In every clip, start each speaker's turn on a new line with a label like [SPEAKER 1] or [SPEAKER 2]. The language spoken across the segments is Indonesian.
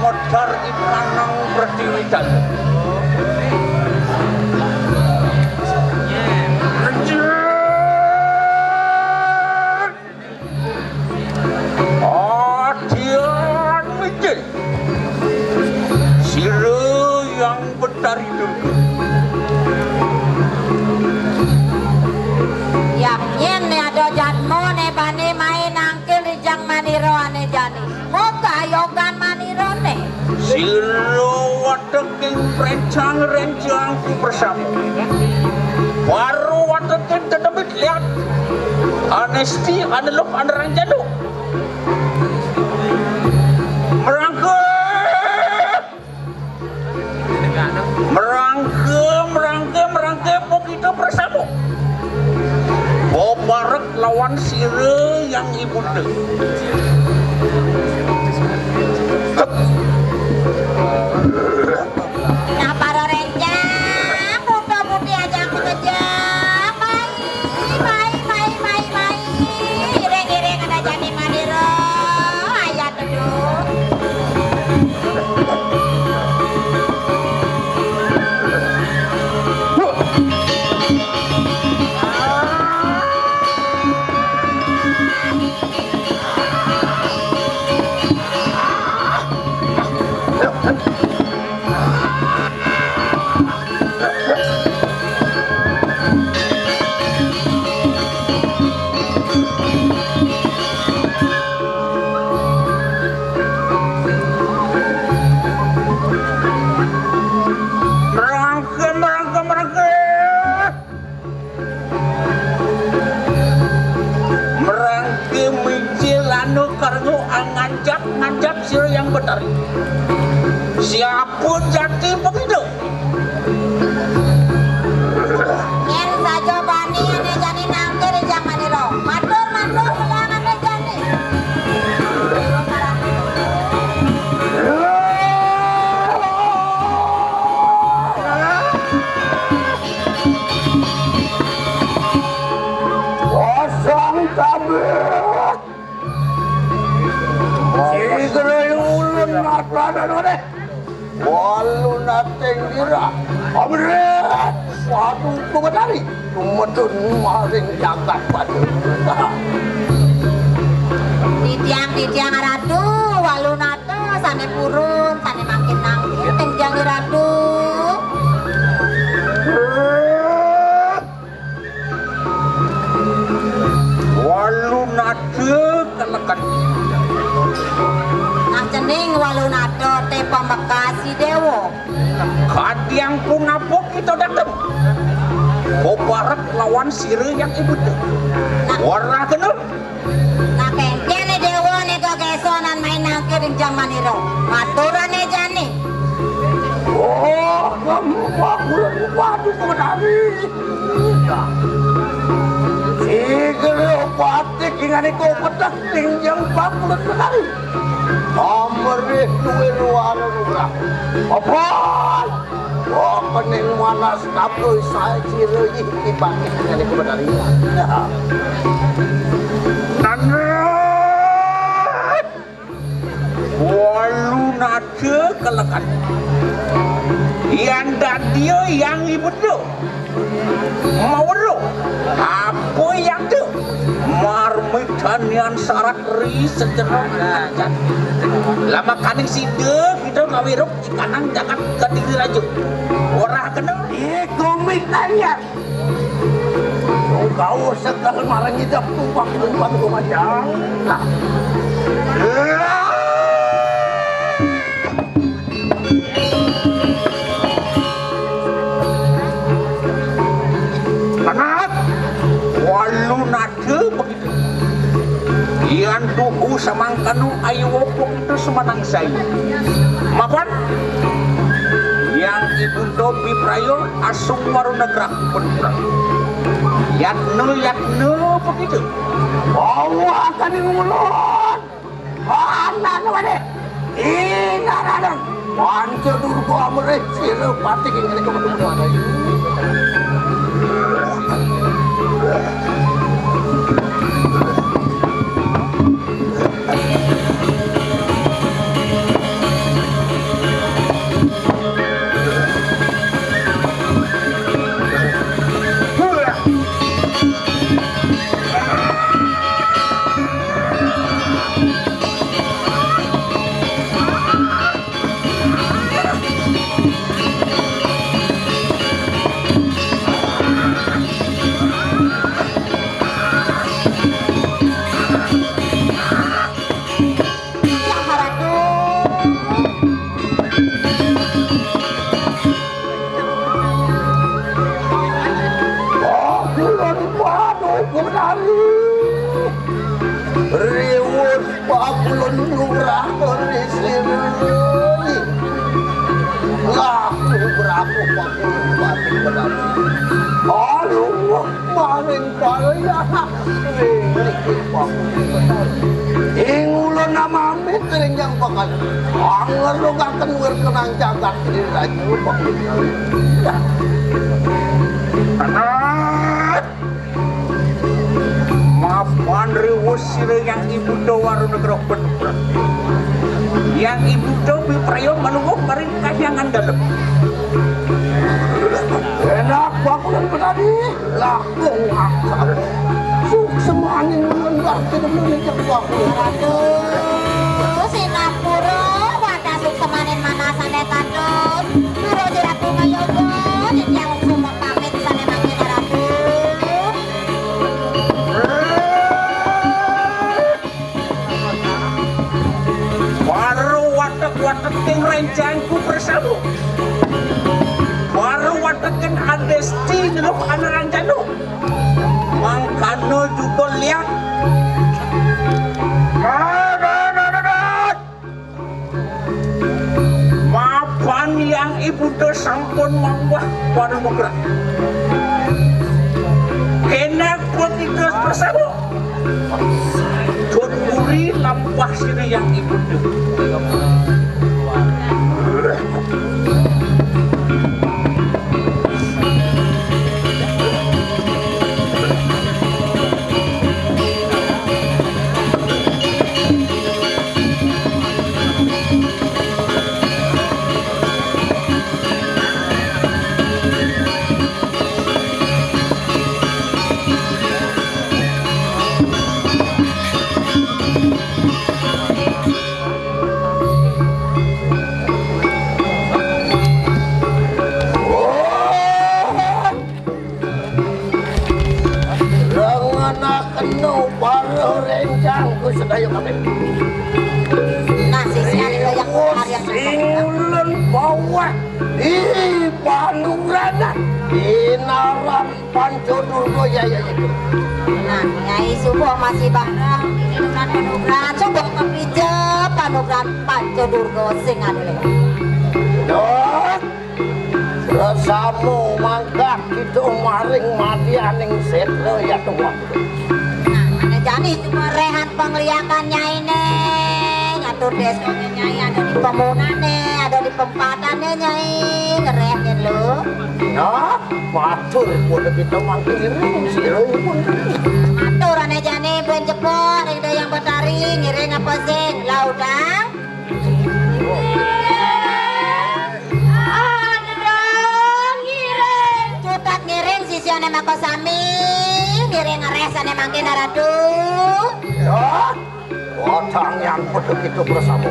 [SPEAKER 1] modar ikanang berdiwidan. Adian Mijil, sira yang betari dulu.
[SPEAKER 2] Yang yen ne ada janmo ne bani main angkil di jang maniro ane jani. Moga yogan maniro ne.
[SPEAKER 1] Sira wateking rencang-rencang ku bersama. Baru wateking terdebit lihat. Anesti analog anarang jaluk. Merangke begitu bersama. Bobarek lawan sire yang ibunda.
[SPEAKER 2] Nah para rencang, muda-mudi aja aku kejam. Mai. Ireng-ireng ada jani maniro. Ayah tuduh.
[SPEAKER 1] Ngajak sira yang betari. Siapun jati begitu.
[SPEAKER 2] Yen saja bani ane jani nangke di jang maniro. Matur melang ane jani.
[SPEAKER 1] Kosong kabeh. Walu nating dira amret suatu kubatari tumedun maring jagat padu
[SPEAKER 2] Di tiang ratu walu nato sane purun sane makin nangke tenjang ratu.
[SPEAKER 1] walu nate kelekan
[SPEAKER 2] Cening walu nato te pembekasi dewo.
[SPEAKER 1] kadiang punapok kita datang. Bobarek lawan sire yang ibu tu. Warna kena.
[SPEAKER 2] Nah kene dewo ne kesonan main nangke di jang maniro. Maturane jani.
[SPEAKER 1] Oh, kamu bulan padu kubatari. Sigere pati kingane ko petak tinjang bakulan kubatari. Amri duwe luara luar. Apa? Oh, pening manas kabeh sae sira iki bangkit ngene kubatari. Nanet. Walu nade kelekan. Yang dia yang ibu tu. Mau lu. Apa yang tu? Marmitan yang sarak ri sejerok aja. Lama kaning sida kita ngawiruk ikanang jangan kadiri raju. Ora kena. Komitannya. Kau sekal marang hidup tumpang ke macam. Nah. Walu nade begitu. Ian tuhu samangkanu ayu wopok itu semanang saya. Mapan? Yang ibu dobi prayo asung waru negrak penurang. Yatnu begitu. Allah akan ngulon. Anak wade. Ina. Pancur durgo amre sira pati ngene kemudian ada. Pakulun lumrah di sini. Lah, lumrahku pakulun batik benar. Aduh, maling paraya. Ngeliki pakulun benar. Ingulun nama mitring yang bakal. Anger lu gaten berkenang jagat diri lagi lu pakulun. Ya. Anak. Maafkan rewusir yang ibu doa negara penuh. Yang ibu doa prayo menunggu mereka jangan dalam. Enak bakulan penadi, lakung akal. Suk semangin mengendak tidak menikah bakulan.
[SPEAKER 2] Aduh, Sinapura, wadah suk semanin mana sana kadut. Puro jiraku ngayogo, jadi yang semua pamit sana makin ratu.
[SPEAKER 1] Baru watak-watak yang rencangku bersama. Baru watakan adesti ngeluk anak rancanu. Mangkano juga lihat. Maafan yang ibu do sampun mambah pada mugrak. Enak buat itu bersama. Joduri lampah sini yang ibu do. Sedayo kami.
[SPEAKER 2] Nah, sisnya itu yang harian
[SPEAKER 1] Singulun bawah di Panuranan Inaran Pancodurgo ya.
[SPEAKER 2] Nah, Nyai Subuh masih bareng ini dengan Panugrahan Subuh kepija Panugrahan Pancodurgo sing adele.
[SPEAKER 1] Dot resamu mangkak itu maring mati aning setle ya tuwa.
[SPEAKER 2] Jani cuma rehat penglihatannya ini ngatur desanya Nyai ada di pemunane ada di pempatannya Nyai ngerehatin lo
[SPEAKER 1] ya matur boleh kita mangkirin siro pun
[SPEAKER 2] matur ane Jani ben cepot ada yang betari ngiring apa sih laudang ngiring cutat ngiring sisi ane makosami ngiring ngeresane mangkin ratu
[SPEAKER 1] ya watang yang pedek itu bersama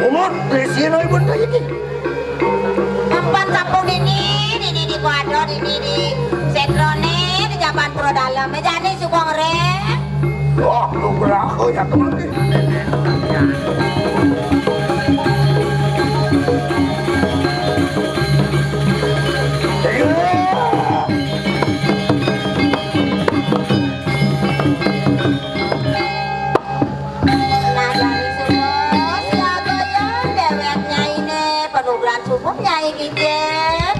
[SPEAKER 1] umut di sini benda ini
[SPEAKER 2] tempat sampung ini di kuadron ini di setrone di Japan Puro Dalam jadi suka ngerek
[SPEAKER 1] wah lu berako ya teman
[SPEAKER 2] Nyai Kijen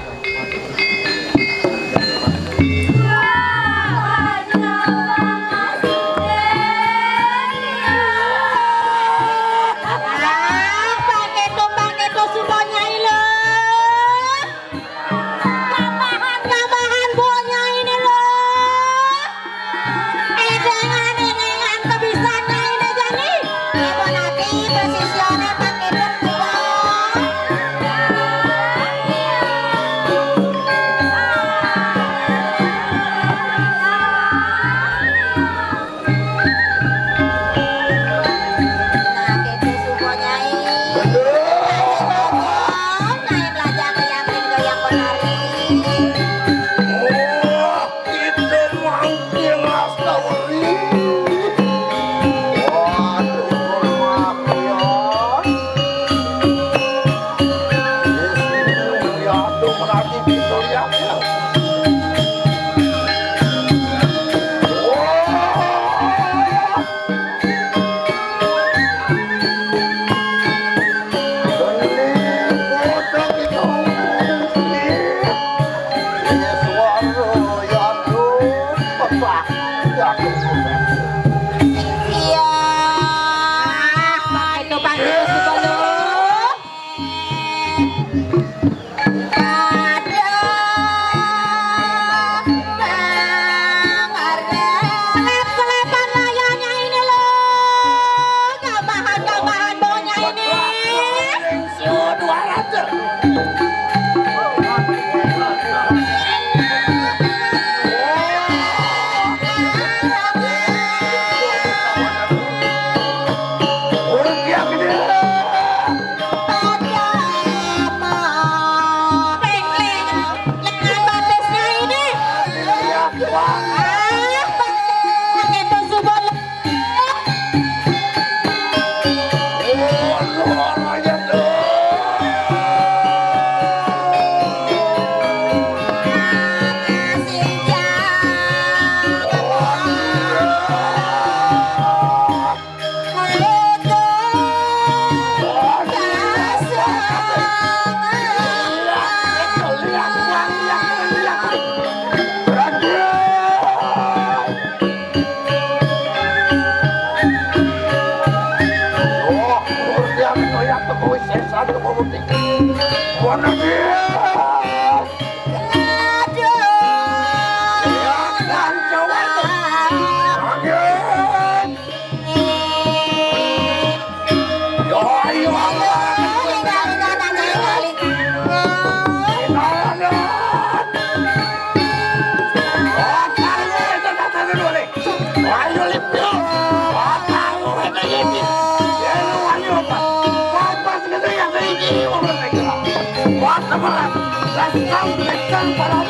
[SPEAKER 1] Let's go, para